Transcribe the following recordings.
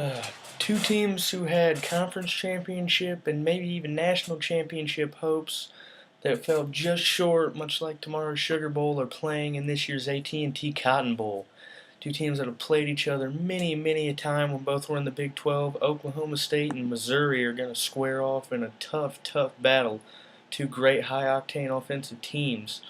Uh, Two teams who had conference championship and maybe even national championship hopes that fell just short, much like tomorrow's Sugar Bowl, are playing in this year's AT&T Cotton Bowl. Two teams that have played each other many a time when both were in the Big 12. Oklahoma State and Missouri are going to square off in a tough battle. Two great high-octane offensive teams.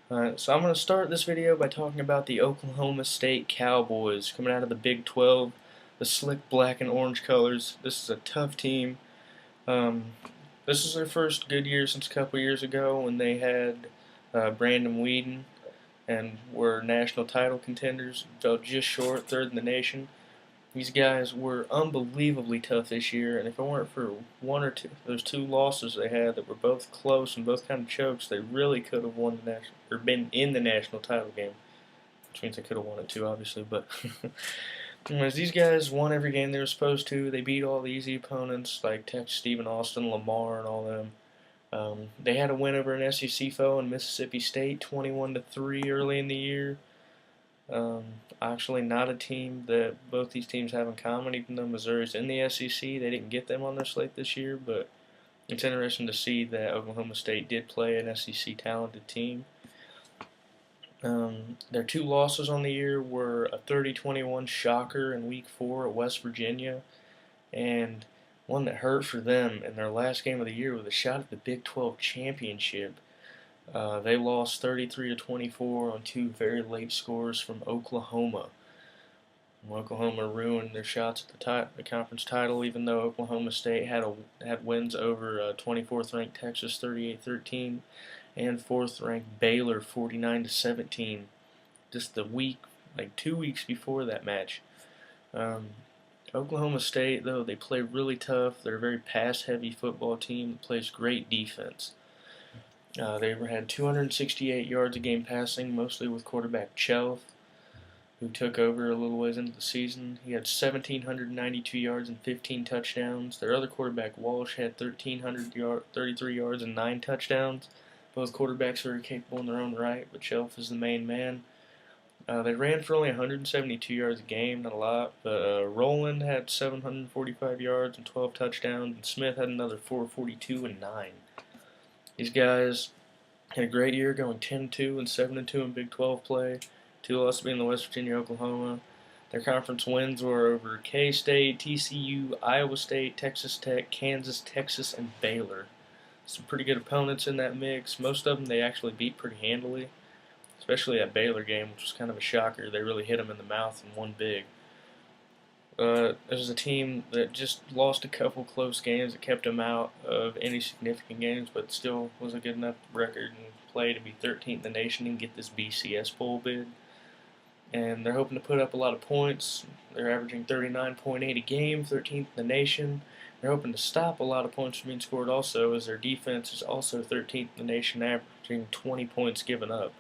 So I'm going to start this video by talking about the Oklahoma State Cowboys coming out of the Big 12, the slick black and orange colors. This is a tough team. Um, this is their first good year since a couple years ago when they had Brandon Weeden and were national title contenders. Fell just short, third in the nation. These guys were unbelievably tough this year, and if it weren't for one or two, those two losses they had that were both close and both kind of chokes, they really could have won the national or been in the national title game, which means they could have won it too, obviously. But anyways, these guys won every game they were supposed to. They beat all the easy opponents like Texas, Stephen Austin, Lamar, and all them. They had a win over an SEC foe in Mississippi State, 21-3 early in the year. Actually, not a team that both these teams have in common, even though Missouri's in the SEC. They didn't get them on their slate this year, but it's interesting to see that Oklahoma State did play an SEC talented team. Their two losses on the year were a 30-21 shocker in Week 4 at West Virginia, and one that hurt for them in their last game of the year with a shot at the Big 12 championship. They lost 33-24 on two very late scores from Oklahoma. Oklahoma ruined their shots at the conference title, even though Oklahoma State had wins over 24th ranked Texas 38-13 and 4th ranked Baylor 49-17. Just the week, like 2 weeks before that match. Oklahoma State, though, they play really tough. They're a very pass-heavy football team that plays great defense. They had 268 yards a game passing, mostly with quarterback Chelf, who took over a little ways into the season. He had 1,792 yards and 15 touchdowns. Their other quarterback, Walsh, had 1,333 yards and 9 touchdowns. Both quarterbacks are capable in their own right, but Chelf is the main man. They ran for only 172 yards a game, not a lot, but Rowland had 745 yards and 12 touchdowns, and Smith had another 442 and 9. These guys had a great year, going 10-2 and 7-2 in Big 12 play. Two losses being the West Virginia, Oklahoma. Their conference wins were over K-State, TCU, Iowa State, Texas Tech, Kansas, Texas, and Baylor. Some pretty good opponents in that mix. Most of them they actually beat pretty handily, especially that Baylor game, which was kind of a shocker. They really hit them in the mouth and won big. This was a team that just lost a couple close games that kept them out of any significant games, but still was a good enough record and play to be 13th in the nation and get this BCS Bowl bid. And they're hoping to put up a lot of points. They're averaging 39.8 a game, 13th in the nation. They're hoping to stop a lot of points from being scored also, as their defense is also 13th in the nation, averaging 20 points given up.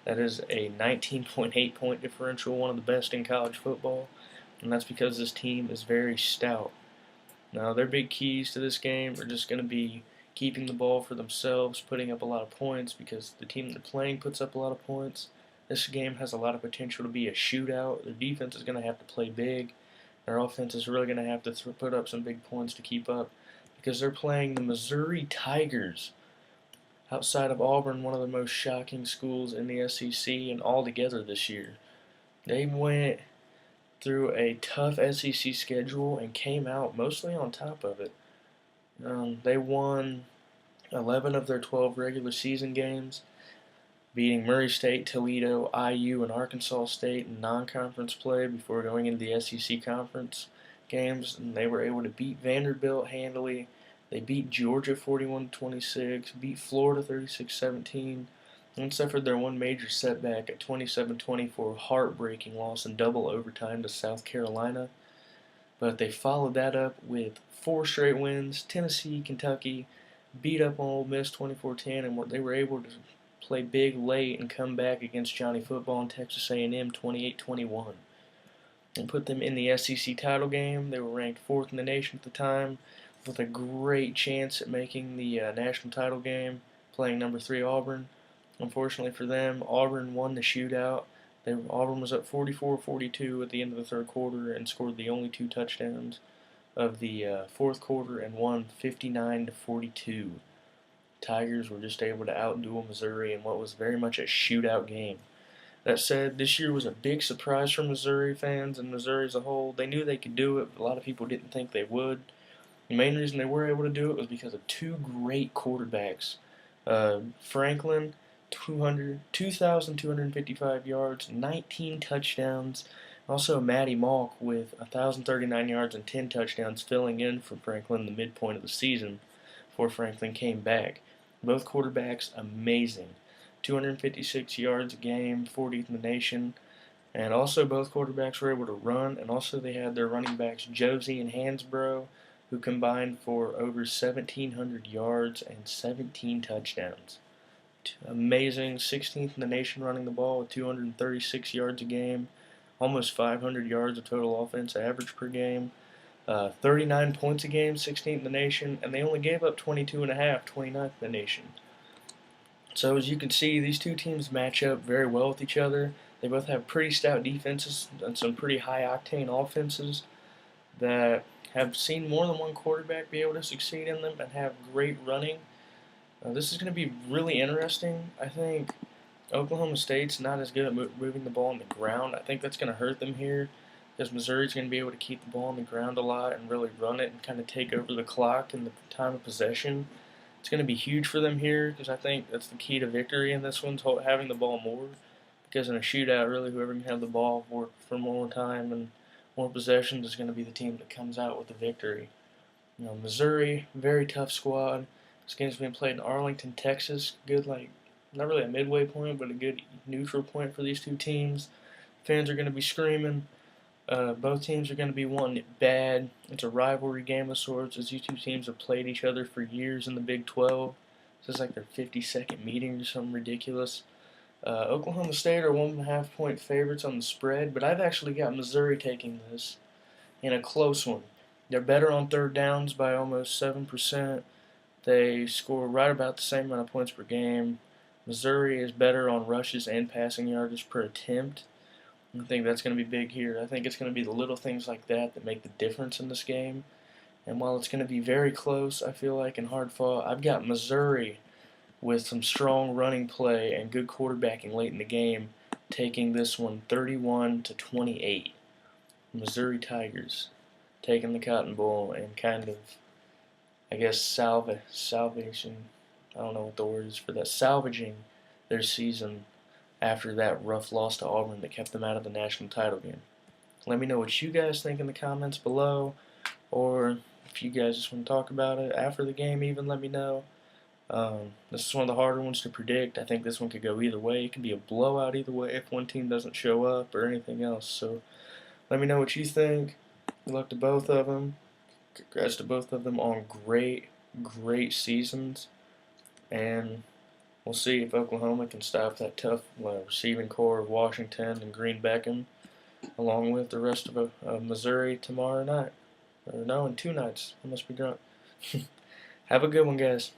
That is a 19.8 point differential, one of the best in college football. And that's because this team is very stout. Now, their big keys to this game are just going to be keeping the ball for themselves, putting up a lot of points, because the team they're playing puts up a lot of points. This game has a lot of potential to be a shootout. Their defense is going to have to play big. Their offense is really going to have to put up some big points to keep up, because they're playing the Missouri Tigers. Outside of Auburn, one of the most shocking schools in the SEC and altogether this year. They went through a tough SEC schedule and came out mostly on top of it. They won 11 of their 12 regular season games, beating Murray State, Toledo, IU, and Arkansas State in non-conference play before going into the SEC conference games. And they were able to beat Vanderbilt handily. They beat Georgia 41-26, beat Florida 36-17, and suffered their one major setback at 27-24 heartbreaking loss in double overtime to South Carolina. But they followed that up with 4 straight wins. Tennessee, Kentucky beat up on Ole Miss 24-10, and they were able to play big late and come back against Johnny Football and Texas A&M 28-21. And put them in the SEC title game. They were ranked 4th in the nation at the time, with a great chance at making the national title game, playing number 3 Auburn. Unfortunately for them, Auburn won the shootout, Auburn was up 44-42 at the end of the third quarter and scored the only 2 touchdowns of the fourth quarter and won 59-42. Tigers were just able to outduel Missouri in what was very much a shootout game. That said, this year was a big surprise for Missouri fans and Missouri as a whole. They knew they could do it, but a lot of people didn't think they would. The main reason they were able to do it was because of two great quarterbacks. Franklin, 2,255 yards, 19 touchdowns. Also, Matty Malk with 1,039 yards and 10 touchdowns, filling in for Franklin the midpoint of the season before Franklin came back. Both quarterbacks amazing. 256 yards a game, 40th in the nation. And also both quarterbacks were able to run, and also they had their running backs Josie and Hansbrough, who combined for over 1,700 yards and 17 touchdowns. Amazing, 16th in the nation running the ball with 236 yards a game, almost 500 yards of total offense average per game, 39 points a game, 16th in the nation, and they only gave up 22.5, 29th in the nation. So as you can see, these two teams match up very well with each other. They both have pretty stout defenses and some pretty high-octane offenses that have seen more than one quarterback be able to succeed in them and have great running. This is going to be really interesting. I think Oklahoma State's not as good at moving the ball on the ground. I think that's going to hurt them here because Missouri's going to be able to keep the ball on the ground a lot and really run it and kind of take over the clock in the time of possession. It's going to be huge for them here because I think that's the key to victory in this one, having the ball more. Because in a shootout, really, whoever can have the ball for more time and more possessions is going to be the team that comes out with the victory. Missouri, very tough squad. This game's being played in Arlington, Texas. Good, not really a midway point, but a good neutral point for these two teams. Fans are going to be screaming. Both teams are going to be wanting it bad. It's a rivalry game of sorts, as these two teams have played each other for years in the Big 12. This is like their 52nd meeting or something ridiculous. Oklahoma State are 1.5-point favorites on the spread, but I've actually got Missouri taking this in a close one. They're better on third downs by almost 7%. They score right about the same amount of points per game. Missouri is better on rushes and passing yardage per attempt. I think that's going to be big here. I think it's going to be the little things like that make the difference in this game. And while it's going to be very close, I feel like, and hard fought, I've got Missouri with some strong running play and good quarterbacking late in the game, taking this one 31-28. Missouri Tigers taking the Cotton Bowl and kind of, I guess, salvation. I don't know what the word is for that. Salvaging their season after that rough loss to Auburn that kept them out of the national title game. Let me know what you guys think in the comments below, or if you guys just want to talk about it after the game, even let me know. This is one of the harder ones to predict. I think this one could go either way. It could be a blowout either way if one team doesn't show up or anything else. So let me know what you think. Good luck to both of them. Congrats to both of them on great seasons. And we'll see if Oklahoma can stop that tough receiving core of Washington and Green Beckham, along with the rest of Missouri tomorrow night. Or no, in 2 nights. I must be drunk. Have a good one, guys.